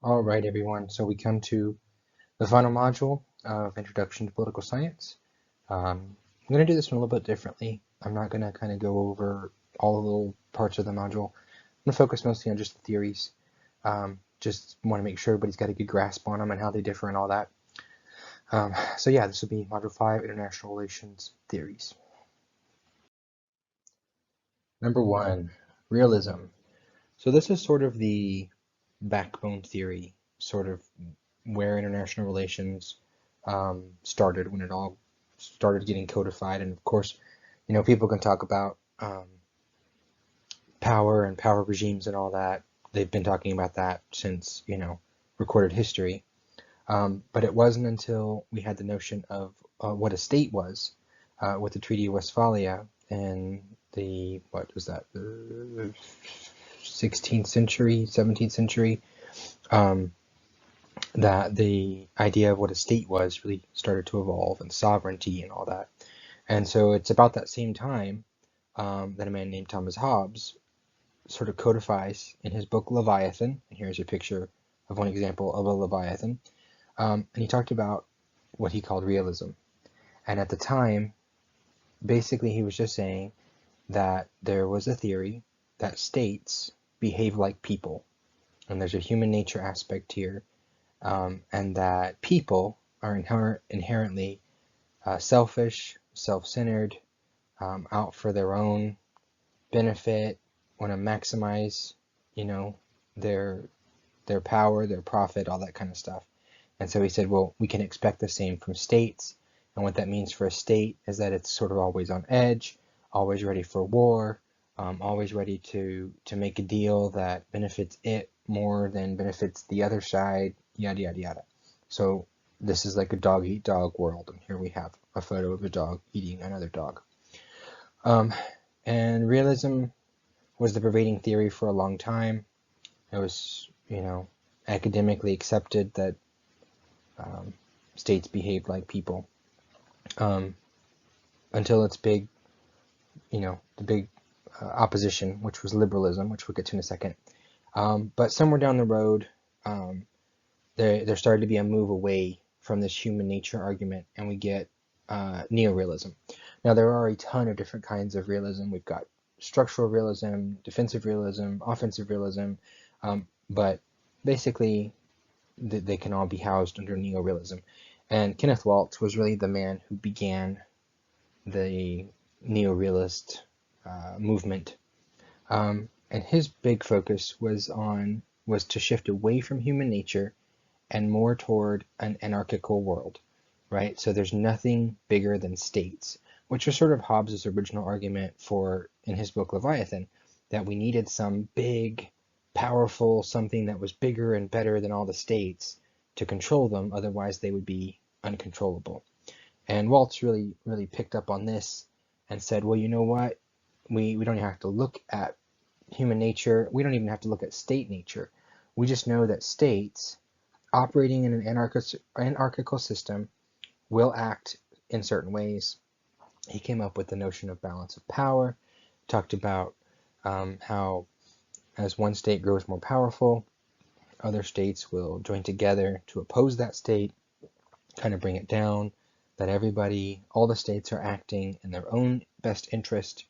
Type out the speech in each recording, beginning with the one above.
All right, everyone. So we come to the final module of Introduction to Political Science. I'm going to do this one a little bit differently. I'm not going to kind of go over all the little parts of the module. I'm going to focus mostly on just the theories. Just want to make sure everybody's got a good grasp on them and how they differ and all that. So yeah, this will be Module 5, International Relations Theories. Number 1, realism. So this is sort of the backbone theory, sort of where international relations started, when it all started getting codified. And of course, people can talk about power and power regimes and all that. They've been talking about that since, recorded history. But it wasn't until we had the notion of what a state was with the Treaty of Westphalia in the, what was that, the 16th century, 17th century, that the idea of what a state was really started to evolve, and sovereignty and all that. And so it's about that same time that a man named Thomas Hobbes sort of codifies in his book Leviathan, and here's a picture of one example of a Leviathan, and he talked about what he called realism. And at the time, basically he was just saying that there was a theory that states behave like people, and there's a human nature aspect here, and that people are inherently selfish, self-centered, out for their own benefit, want to maximize, their power, their profit, all that kind of stuff. And so he said, well, we can expect the same from states. And what that means for a state is that it's sort of always on edge, always ready for war, always ready to make a deal that benefits it more than benefits the other side, yada, yada, yada. So this is like a dog-eat-dog world. And here we have a photo of a dog eating another dog. And realism was the pervading theory for a long time. It was, academically accepted that states behaved like people, until its big, the big opposition, which was liberalism, which we'll get to in a second. But somewhere down the road, there started to be a move away from this human nature argument, and we get neorealism. Now, there are a ton of different kinds of realism. We've got structural realism, defensive realism, offensive realism, but basically they can all be housed under neorealism. And Kenneth Waltz was really the man who began the neorealist movement. And his big focus was to shift away from human nature and more toward an anarchical world, right? So there's nothing bigger than states, which was sort of Hobbes' original argument in his book Leviathan, that we needed some big, powerful, something that was bigger and better than all the states to control them, otherwise they would be uncontrollable. And Waltz really, really picked up on this and said, well, you know what? We don't even have to look at human nature. We don't even have to look at state nature. We just know that states operating in an anarchical system will act in certain ways. He came up with the notion of balance of power, talked about how as one state grows more powerful, other states will join together to oppose that state, kind of bring it down, that all the states are acting in their own best interest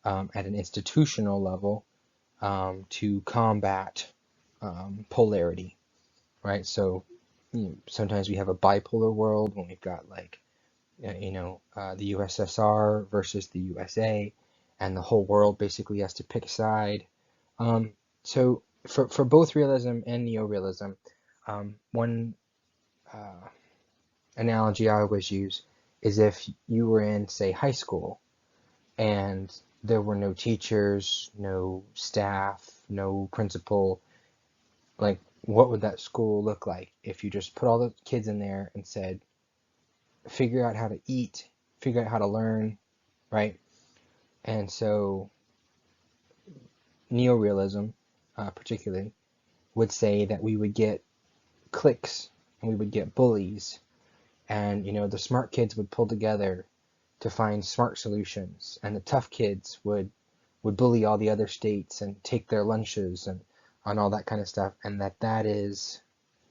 at an institutional level to combat polarity, right? So sometimes we have a bipolar world when we've got like, the USSR versus the USA, and the whole world basically has to pick a side. So for both realism and neorealism, one analogy I always use is if you were in, say, high school, and there were no teachers, no staff, no principal, like what would that school look like if you just put all the kids in there and said, figure out how to eat, figure out how to learn, right? And so neorealism, particularly, would say that we would get cliques and we would get bullies, and the smart kids would pull together to find smart solutions, and the tough kids would bully all the other states and take their lunches and all that kind of stuff, and that is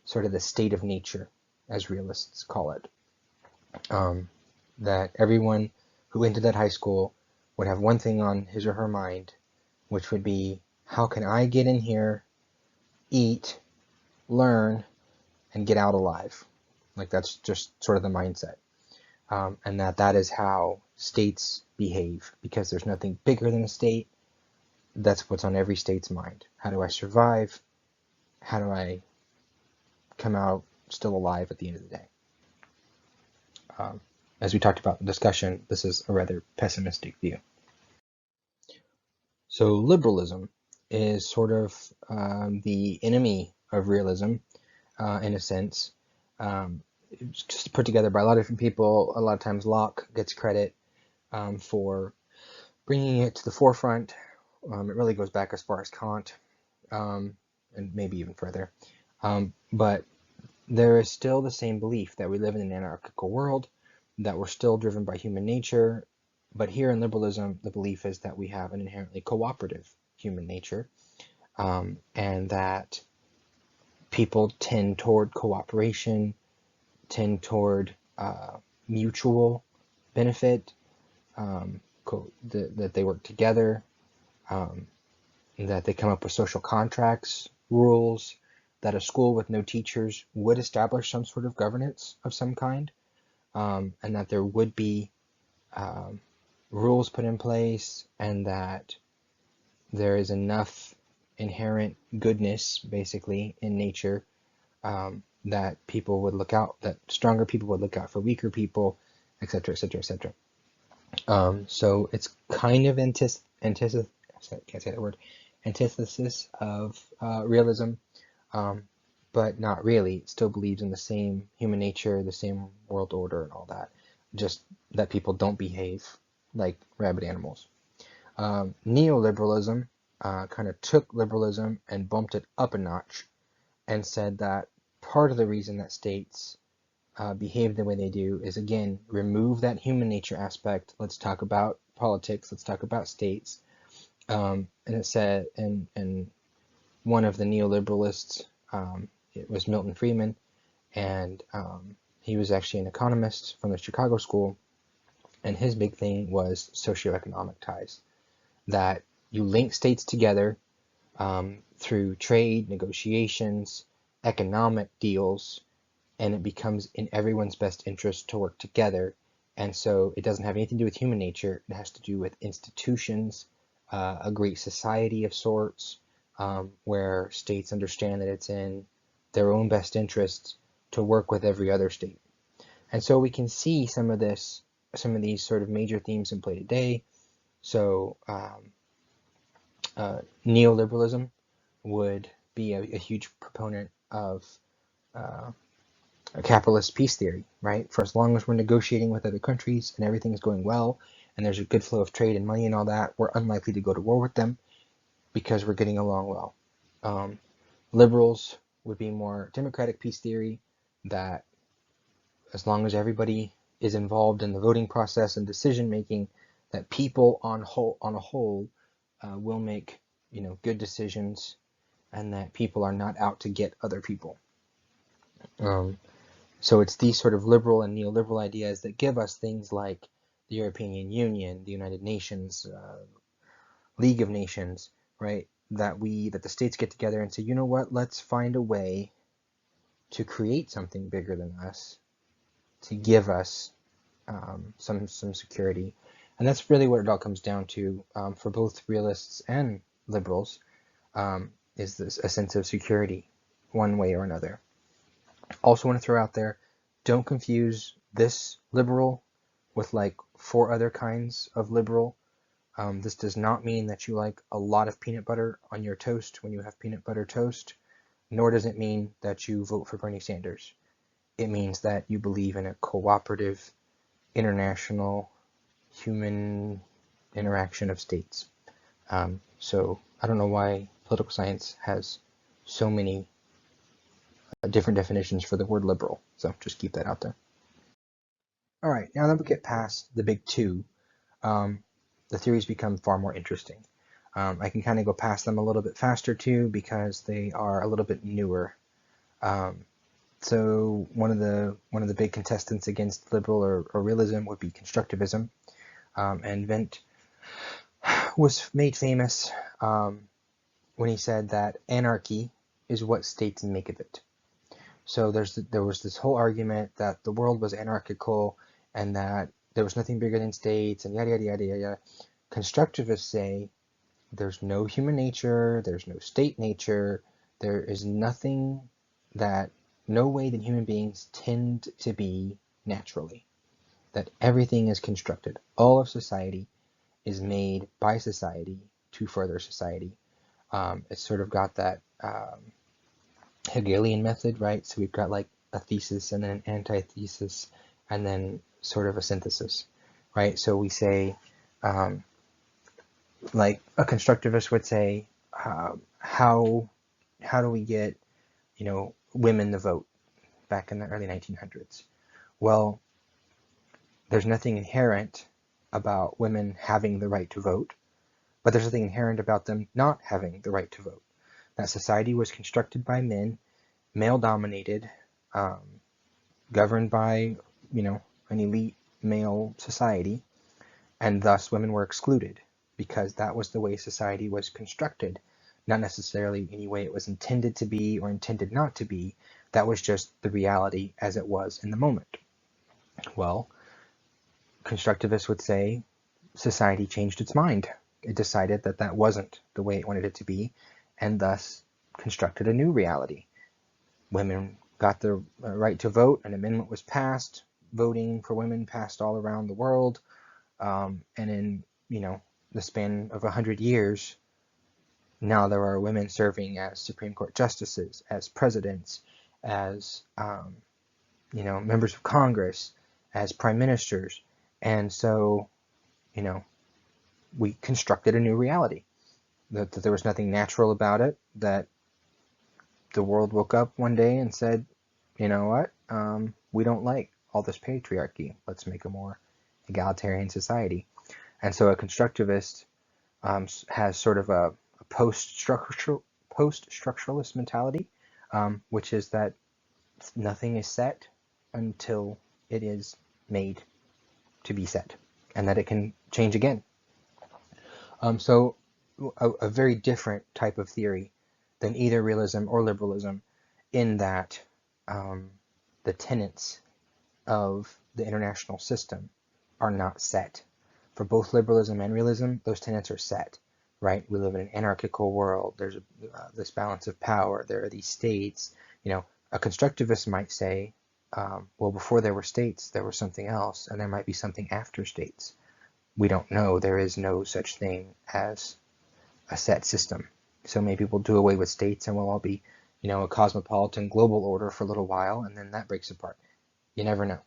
sort of the state of nature, as realists call it. That everyone who entered that high school would have one thing on his or her mind, which would be, how can I get in here, eat, learn, and get out alive? Like, that's just sort of the mindset. And that is how states behave, because there's nothing bigger than a state. That's what's on every state's mind. How do I survive? How do I come out still alive at the end of the day? As we talked about in the discussion, this is a rather pessimistic view. So liberalism is sort of the enemy of realism, in a sense. It's just put together by a lot of different people. A lot of times Locke gets credit for bringing it to the forefront. It really goes back as far as Kant, and maybe even further. But there is still the same belief that we live in an anarchical world, that we're still driven by human nature. But here in liberalism, the belief is that we have an inherently cooperative human nature, and that people tend toward cooperation, tend toward mutual benefit, that they work together, that they come up with social contracts, rules, that a school with no teachers would establish some sort of governance of some kind, and that there would be rules put in place, and that there is enough inherent goodness, basically, in nature, that people would look out, that stronger people would look out for weaker people, etc., etc., etc. So it's kind of antithesis of realism, but not really. It still believes in the same human nature, the same world order, and all that. Just that people don't behave like rabid animals. Neoliberalism kind of took liberalism and bumped it up a notch, and said that part of the reason that states behave the way they do is, again, remove that human nature aspect. Let's talk about politics. Let's talk about states. And it said, and one of the neoliberalists, it was Milton Friedman, and he was actually an economist from the Chicago School, and his big thing was socioeconomic ties, that you link states together through trade, negotiations, economic deals, and it becomes in everyone's best interest to work together. And so it doesn't have anything to do with human nature. It has to do with institutions, a great society of sorts, where states understand that it's in their own best interests to work with every other state. And so we can see some of these sort of major themes in play today. So neoliberalism would be a huge proponent of a capitalist peace theory, right? For as long as we're negotiating with other countries and everything is going well, and there's a good flow of trade and money and all that, we're unlikely to go to war with them because we're getting along well. Liberals would be more democratic peace theory, that as long as everybody is involved in the voting process and decision making, that people on a whole will make good decisions, and that people are not out to get other people. So it's these sort of liberal and neoliberal ideas that give us things like the European Union, the United Nations, League of Nations, right? That the states get together and say, you know what, let's find a way to create something bigger than us, to give us some security. And that's really what it all comes down to for both realists and liberals, is this a sense of security, one way or another. Also want to throw out there, don't confuse this liberal with like 4 other kinds of liberal. This does not mean that you like a lot of peanut butter on your toast when you have peanut butter toast, nor does it mean that you vote for Bernie Sanders. It means that you believe in a cooperative, international, human interaction of states. So I don't know why political science has so many different definitions for the word liberal. So just keep that out there. All right, now that we get past the big 2, the theories become far more interesting. I can kind of go past them a little bit faster too, because they are a little bit newer. So one of the big contestants against liberal or realism would be constructivism, and Wundt was made famous when he said that anarchy is what states make of it. So there was this whole argument that the world was anarchical and that there was nothing bigger than states and yada yada yada yada. Constructivists say there's no human nature, there's no state nature, there is nothing that, no way that human beings tend to be naturally. That everything is constructed. All of society is made by society to further society. It's sort of got that Hegelian method, right? So we've got like a thesis and then an antithesis and then sort of a synthesis, right? So we say, like a constructivist would say, how do we get, women to vote back in the early 1900s? Well, there's nothing inherent about women having the right to vote, but there's something inherent about them not having the right to vote. That society was constructed by men, male-dominated, governed by, an elite male society, and thus women were excluded because that was the way society was constructed, not necessarily any way it was intended to be or intended not to be. That was just the reality as it was in the moment. Well, constructivists would say society changed its mind. It decided that that wasn't the way it wanted it to be, and thus constructed a new reality. Women got the right to vote, an amendment was passed, voting for women passed all around the world, and in, the span of 100 years, now there are women serving as Supreme Court justices, as presidents, as, members of Congress, as prime ministers, and so, we constructed a new reality, that there was nothing natural about it, that the world woke up one day and said, you know what, we don't like all this patriarchy, let's make a more egalitarian society. And so a constructivist has sort of a post-structuralist mentality, which is that nothing is set until it is made to be set, and that it can change again. So a very different type of theory than either realism or liberalism, in that the tenets of the international system are not set. For both liberalism and realism, those tenets are set, right? We live in an anarchical world. There's this balance of power. There are these states. A constructivist might say, well, before there were states, there was something else, and there might be something after states. We don't know. There is no such thing as a set system. So maybe we'll do away with states and we'll all be, a cosmopolitan global order for a little while, and then that breaks apart. You never know.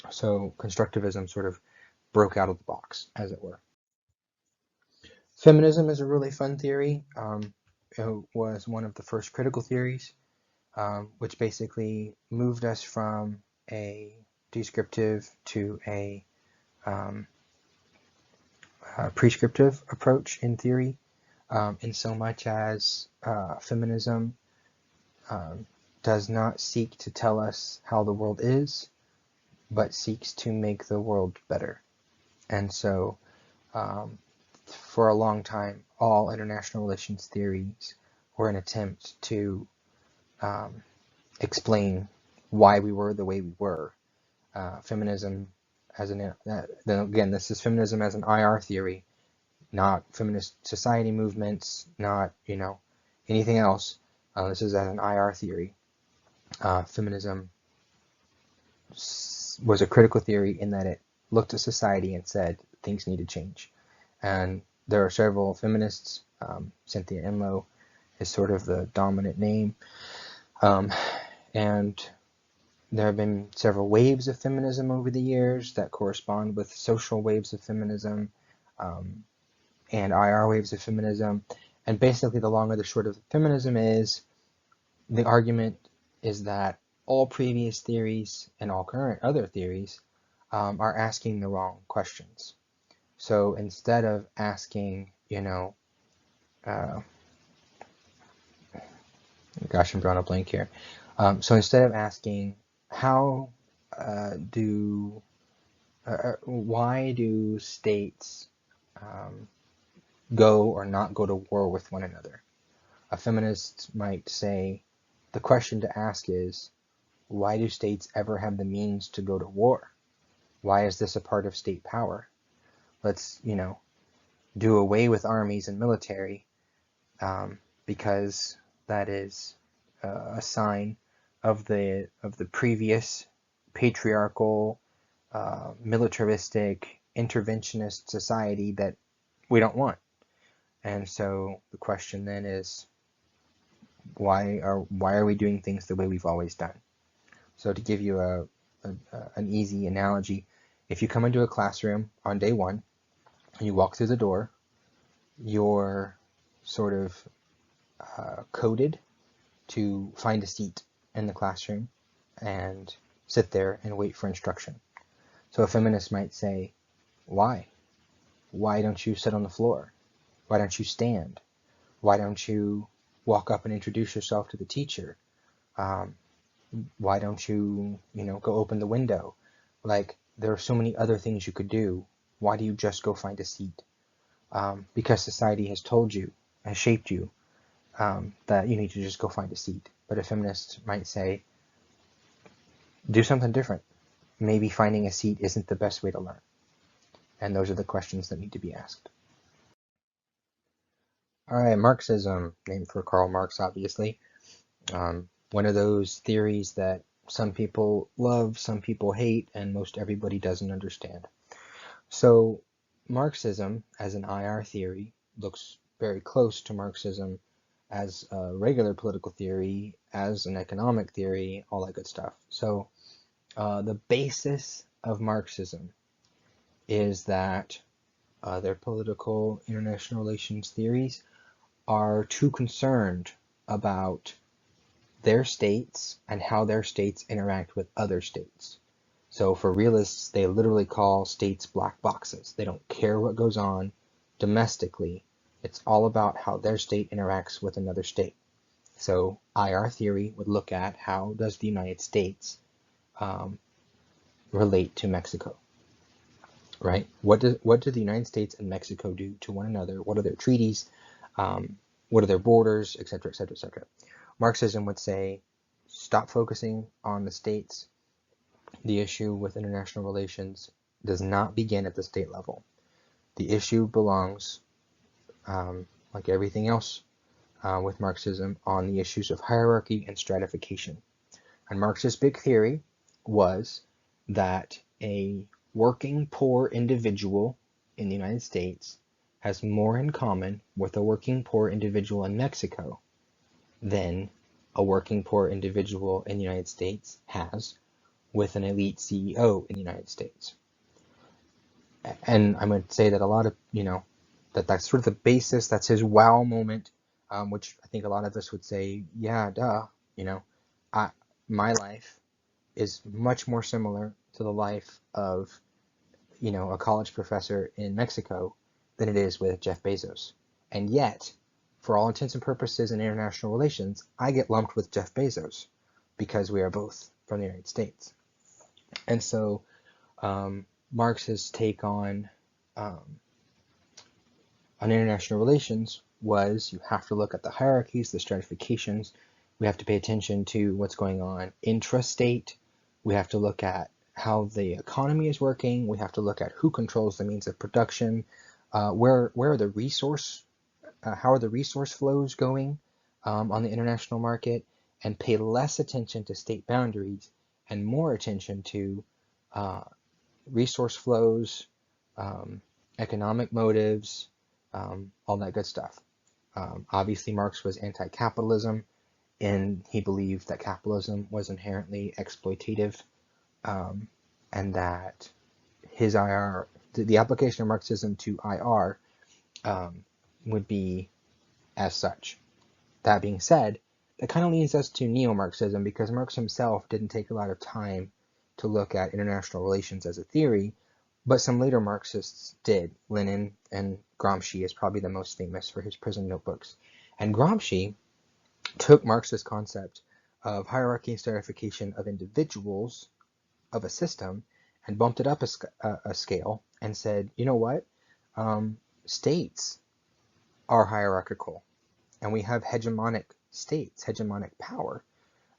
So constructivism sort of broke out of the box, as it were. Feminism is a really fun theory. It was one of the first critical theories, which basically moved us from a descriptive to a prescriptive approach in theory, in so much as feminism does not seek to tell us how the world is, but seeks to make the world better. And so for a long time, all international relations theories were an attempt to explain why we were the way we were. Feminism as then again, this is feminism as an IR theory, not feminist society movements, not, anything else. This is as an IR theory. Feminism was a critical theory in that it looked at society and said things need to change. And there are several feminists. Cynthia Enloe is sort of the dominant name. And there have been several waves of feminism over the years that correspond with social waves of feminism and IR waves of feminism. And basically the long or the short of feminism is, the argument is that all previous theories and all current other theories are asking the wrong questions. So instead of asking, gosh, I'm drawing a blank here. So instead of asking why do states go or not go to war with one another, a feminist might say the question to ask is, why do states ever have the means to go to war? Why is this a part of state power? Let's, do away with armies and military, because that is a sign of the previous patriarchal, militaristic, interventionist society that we don't want. And so the question then is, why are we doing things the way we've always done? So to give you an easy analogy, if you come into a classroom on day one and you walk through the door, you're sort of coded to find a seat in the classroom and sit there and wait for instruction. So a feminist might say, why? Why don't you sit on the floor? Why don't you stand? Why don't you walk up and introduce yourself to the teacher? Why don't you, go open the window? Like, there are so many other things you could do. Why do you just go find a seat? Because society has told you, has shaped you, that you need to just go find a seat. But a feminist might say, do something different. Maybe finding a seat isn't the best way to learn. And those are the questions that need to be asked. All right, Marxism, named for Karl Marx, obviously. One of those theories that some people love, some people hate, and most everybody doesn't understand. So Marxism, as an IR theory, looks very close to Marxism as a regular political theory, as an economic theory, all that good stuff. So the basis of Marxism is that their political international relations theories are too concerned about their states and how their states interact with other states. So for realists, they literally call states black boxes. They don't care what goes on domestically. It's all about how their state interacts with another state. So IR theory would look at how does the United States relate to Mexico, right? What do the United States and Mexico do to one another? What are their treaties? What are their borders, et cetera, et cetera, et cetera. Marxism would say, stop focusing on the states. The issue with international relations does not begin at the state level. The issue belongs, like everything else with Marxism, on the issues of hierarchy and stratification. And Marx's big theory was that a working poor individual in the United States has more in common with a working poor individual in Mexico than a working poor individual in the United States has with an elite CEO in the United States. And I'm going to say that a lot of, that's sort of the basis, that's his wow moment, which I think a lot of us would say, yeah, duh, my life is much more similar to the life of, a college professor in Mexico than it is with Jeff Bezos. And yet, for all intents and purposes in international relations, I get lumped with Jeff Bezos because we are both from the United States. And so Marx's take on international relations was you have to look at the hierarchies, the stratifications. We have to pay attention to what's going on intrastate. We have to look at how the economy is working. We have to look at who controls the means of production. Where are the how are the resource flows going on the international market, and pay less attention to state boundaries and more attention to resource flows, economic motives, all that good stuff. Obviously, Marx was anti-capitalism, and he believed that capitalism was inherently exploitative, and that his IR, the application of Marxism to IR, would be as such. That being said, that kind of leads us to neo-Marxism, because Marx himself didn't take a lot of time to look at international relations as a theory, but some later Marxists did. Lenin and Gramsci is probably the most famous for his prison notebooks. And Gramsci took Marx's concept of hierarchy and stratification of individuals of a system and bumped it up a scale and said, you know what? States are hierarchical, and we have hegemonic states, hegemonic power.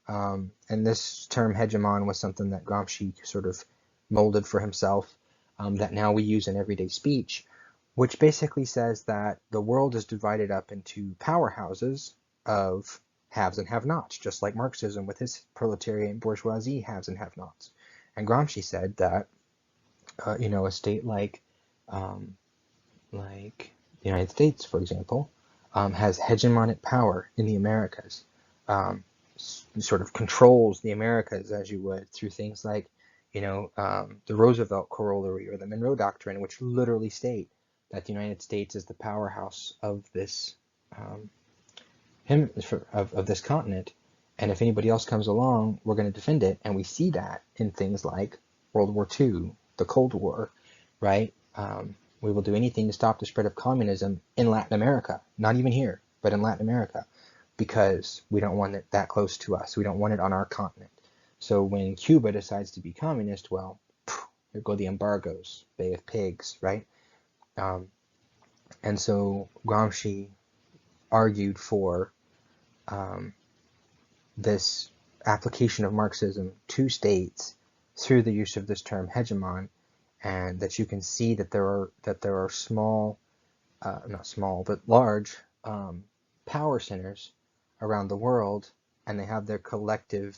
And this term hegemon was something that Gramsci sort of molded for himself, that now we use in everyday speech, which basically says that the world is divided up into powerhouses of haves and have-nots, just like Marxism with his proletariat bourgeoisie haves and have-nots. And Gramsci said that, a state like the United States, for example, has hegemonic power in the Americas, sort of controls the Americas, as you would, through things like, the Roosevelt Corollary or the Monroe Doctrine, which literally state that the United States is the powerhouse of this of this continent, and if anybody else comes along, we're going to defend it. And we see that in things like World War II, the Cold War, right? We will do anything to stop the spread of communism in Latin America, not even here, but in Latin America, because we don't want it that close to us. We don't want it on our continent. So when Cuba decides to be communist, well, there go the embargoes, Bay of Pigs, right? And so Gramsci argued for this application of Marxism to states through the use of this term hegemon, and that you can see that there are small, not small, but large power centers around the world, and they have their collective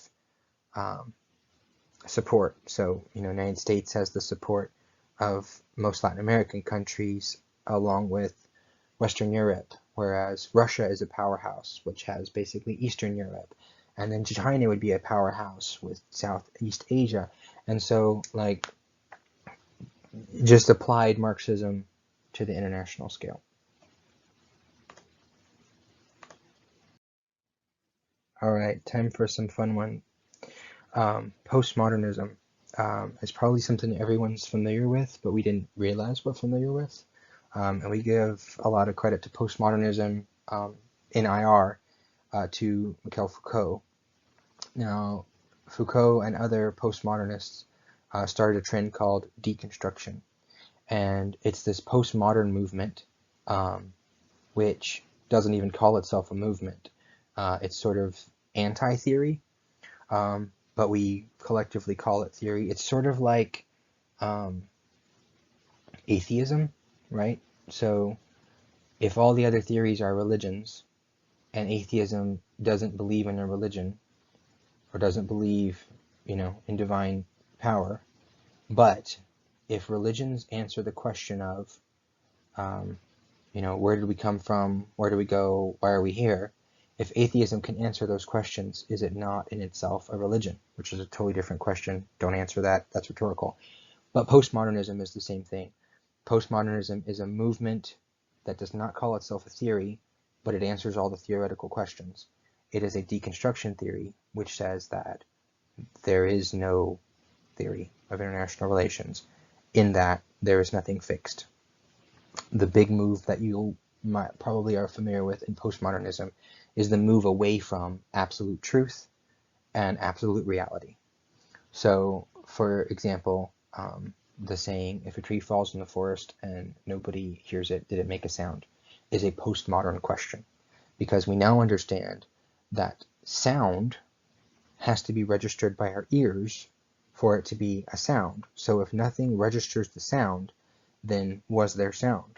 support. So, the United States has the support of most Latin American countries, along with Western Europe, whereas Russia is a powerhouse, which has basically Eastern Europe. And then China would be a powerhouse with Southeast Asia. And so, just applied Marxism to the international scale. All right, time for some fun one. Postmodernism is probably something everyone's familiar with, but we didn't realize we're familiar with. And we give a lot of credit to postmodernism in IR to Michel Foucault. Now, Foucault and other postmodernists started a trend called deconstruction. And it's this postmodern movement, which doesn't even call itself a movement. It's sort of anti-theory, but we collectively call it theory. It's sort of like atheism, right? So if all the other theories are religions, and atheism doesn't believe in a religion, or doesn't believe, in divine power, but if religions answer the question of, where did we come from, where do we go, why are we here? If atheism can answer those questions, is it not in itself a religion? Which is a totally different question. Don't answer that. That's rhetorical. But postmodernism is the same thing. Postmodernism is a movement that does not call itself a theory, but it answers all the theoretical questions. It is a deconstruction theory, which says that there is no theory of international relations, in that there is nothing fixed. The big move that you probably are familiar with in postmodernism is the move away from absolute truth and absolute reality. So, for example, the saying, if a tree falls in the forest and nobody hears it, did it make a sound, is a postmodern question, because we now understand that sound has to be registered by our ears for it to be a sound. So if nothing registers the sound, then was there sound?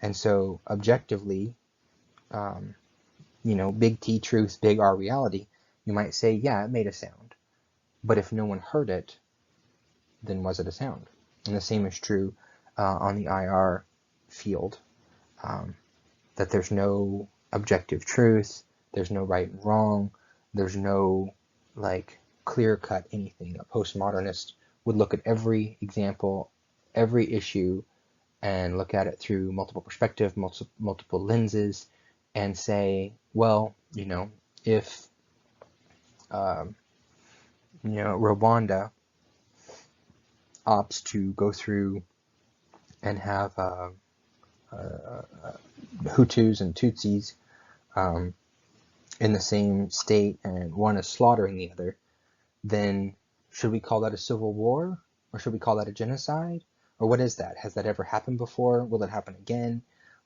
And so objectively, big T truth, big R reality, you might say, yeah, it made a sound. But if no one heard it, then was it a sound? And the same is true on the IR field, that there's no objective truth, there's no right and wrong, there's no clear-cut anything. A postmodernist would look at every example, every issue, and look at it through multiple perspectives, multiple lenses, and say, well, if Rwanda opts to go through and have Hutus and Tutsis in the same state and one is slaughtering the other, then should we call that a civil war? Or should we call that a genocide? Or what is that? Has that ever happened before? Will it happen again?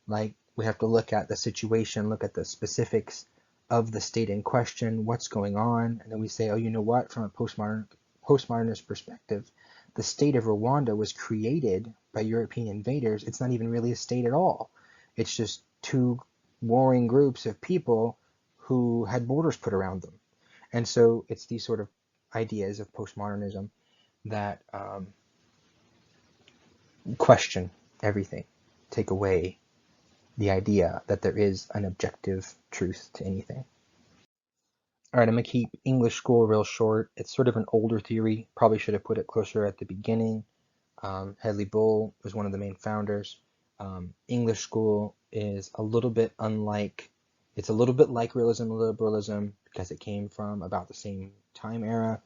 Like, we have to look at the situation, look at the specifics of the state in question, what's going on, and then we say, oh, you know what, from a postmodernist perspective, the state of Rwanda was created by European invaders. It's not even really a state at all. It's just two warring groups of people who had borders put around them. And so it's these sort of ideas of postmodernism that question everything, take away the idea that there is an objective truth to anything. All right, I'm going to keep English school real short. It's sort of an older theory. Probably should have put it closer at the beginning. Hedley Bull was one of the main founders. English school is a little bit unlike, it's a little bit like realism and liberalism because it came from about the same time era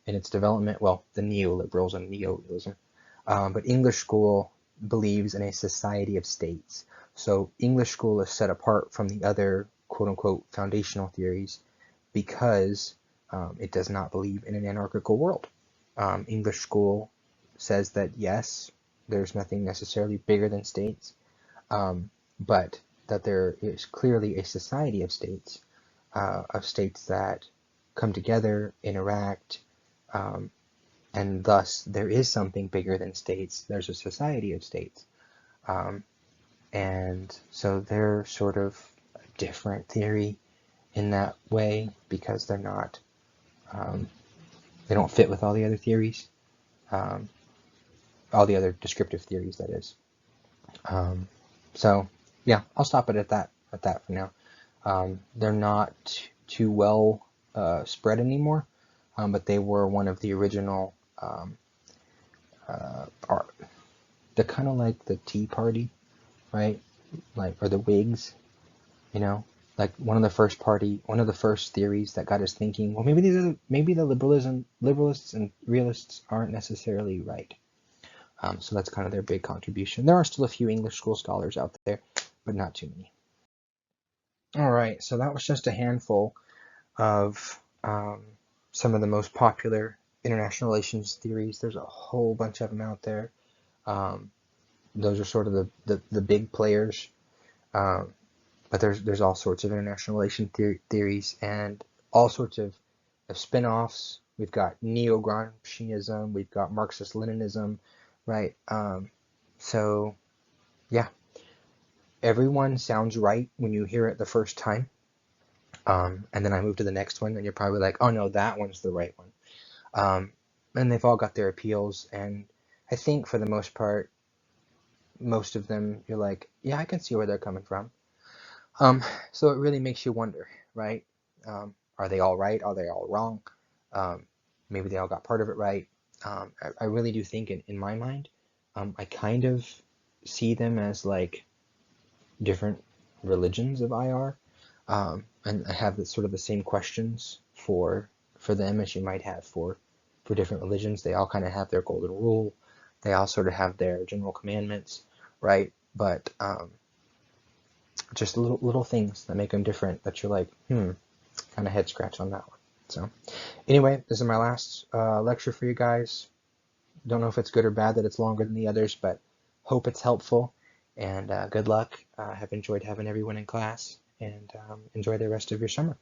in its development. Well, the neoliberals and neorealism. But English school believes in a society of states. So English school is set apart from the other quote-unquote foundational theories because it does not believe in an anarchical world. English school says that yes, there's nothing necessarily bigger than states, but that there is clearly a society of states that come together, interact, and thus there is something bigger than states. There's a society of states. And so they're sort of a different theory in that way because they're not, they don't fit with all the other theories, all the other descriptive theories, that is. So yeah, I'll stop it at that for now. They're not too well spread anymore, but they were one of the original, they're kind of like the Tea Party, right? Like, or the Whigs, you know, like one of the first theories that got us thinking, well, maybe the liberalists and realists aren't necessarily right. So that's kind of their big contribution. There are still a few English school scholars out there, but not too many. All right, so that was just a handful of some of the most popular international relations theories. There's a whole bunch of them out there. Those are sort of the big players. But there's all sorts of international relation theories and all sorts of spin-offs. We've got neo-Gramscianism, we've got Marxist-Leninism, right? So yeah, everyone sounds right when you hear it the first time. And then I move to the next one and you're probably like, oh no, that one's the right one. And they've all got their appeals, and I think for the most part, most of them, you're like, yeah, I can see where they're coming from. So it really makes you wonder, right? Are they all right? Are they all wrong? Maybe they all got part of it right. I really do think in my mind, I kind of see them as like different religions of IR. And I have sort of the same questions for them as you might have for different religions. They all kind of have their golden rule. They all sort of have their general commandments, right? But just little things that make them different that you're like, kind of head scratch on that one. So anyway, this is my last lecture for you guys. Don't know if it's good or bad that it's longer than the others, but hope it's helpful, and good luck. Have enjoyed having everyone in class, and enjoy the rest of your summer.